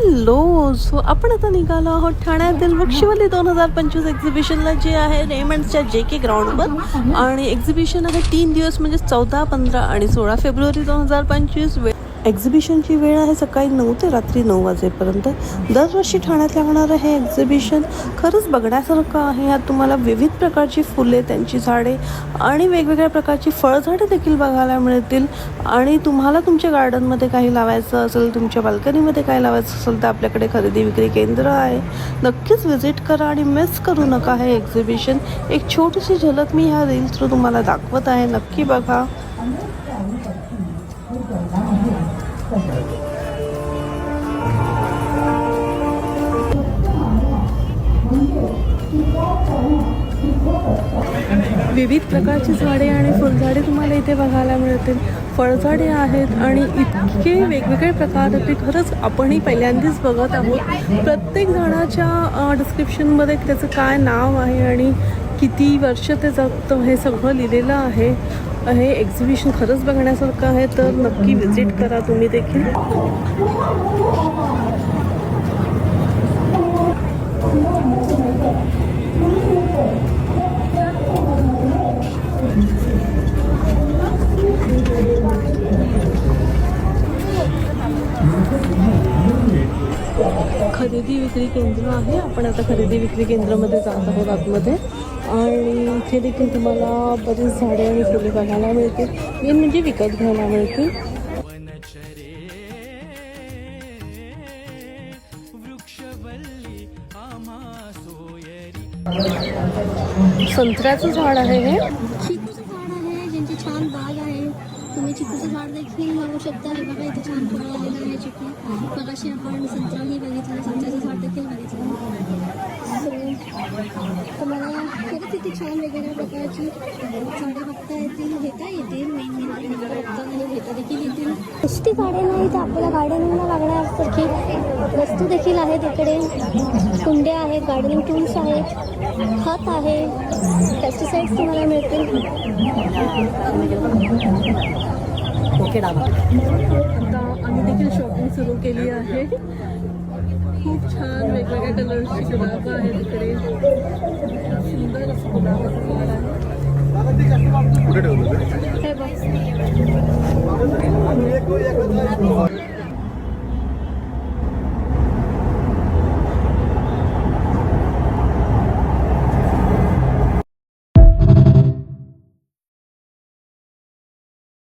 Hello. So आपण आता निघालो आहोत ठाण्यातील वृक्षवल्ली 2025 एक्झिबिशनला, जे आहे रेमंड्सच्या JK ग्राउंडवर. आणि एक्झिबिशन आहे 3 दिवस, म्हणजे 14, 15 आणि 16 फेब्रुवारी 2025. एक्झिबिशनची वेळ आहे सकाळी 9 ते रात्री 9 वाजेपर्यंत. दरवर्षी ठाण्यात लागणारं हे एक्झिबिशन खरंच बघण्यासारखं आहे. यात तुम्हाला विविध प्रकारची फुले, त्यांची झाडे आणि वेगवेगळ्या प्रकारची फळझाडे देखील बघायला मिळतील. आणि तुम्हाला तुमच्या गार्डनमध्ये काही लावायचं असेल, तुमच्या बाल्कनीमध्ये काही लावायचं असेल, तर आपल्याकडे खरेदी विक्री केंद्र आहे. नक्कीच व्हिजिट करा आणि मिस करू नका हे एक्झिबिशन. एक छोटीशी झलक मी ह्या रील थ्रू तुम्हाला दाखवत आहे, नक्की बघा. विविध प्रकारची झाडे आणि फुलझाडे तुम्हाला इथे बघायला मिळतील. फळझाडे आहेत आणि इतके वेगवेगळे प्रकार आहेत, ते खरंच आपणही पहिल्यांदाच बघत आहोत. प्रत्येक झाडाच्या डिस्क्रिप्शनमध्ये त्याचं काय नाव आहे आणि किती वर्ष ते जगतं हे सगळं लिहिलेलं आहे. हे एक्झिबिशन खरंच बघण्यासारखं आहे, तर नक्की व्हिजिट करा तुम्ही देखील. खरेदी विक्री केंद्र आहे. आपण आता खरेदी विक्री केंद्रामध्ये जात आहोत आतमध्ये. आणि इथे देखील तुम्हाला बरीच झाडे आणि फुले बघायला मिळतील, मेन म्हणजे विकत घ्यायला मिळतील. संत्र्याचं झाड आहे हे. चिकूचं झाड आहे, ज्यांची छान बाग आहे. तुम्ही चिकूचं झाड देखील लावू शकता. हे बघा, इथे छान फुलं आलेलं आहे चिकू. मगाशी आपण संत्राही बघितलं, संत्र्याचं झाड देखील बघितलं. तुम्हाला खरंच इथे छान वेगवेगळ्या प्रकारची झाडं बघता येतील, घेता येतील. मेन बघताना घेता देखील येतील. नुसती गार्डन आहे, तर आपल्याला गार्डनिंगला लागण्यासारखी वस्तू देखील आहेत. इकडे कुंड्या आहेत, गार्डनिंग टूल्स आहेत, खत आहे, पेस्टिसाइड्स तुम्हाला मिळतील. आता आम्ही देखील शॉपिंग सुरू केली आहे. खूप छान वेगवेगळ्या कलर्सची गुलाबं आहेत इकडे. सुंदर असं गुलाबाचं झाड आहे. हे बघ.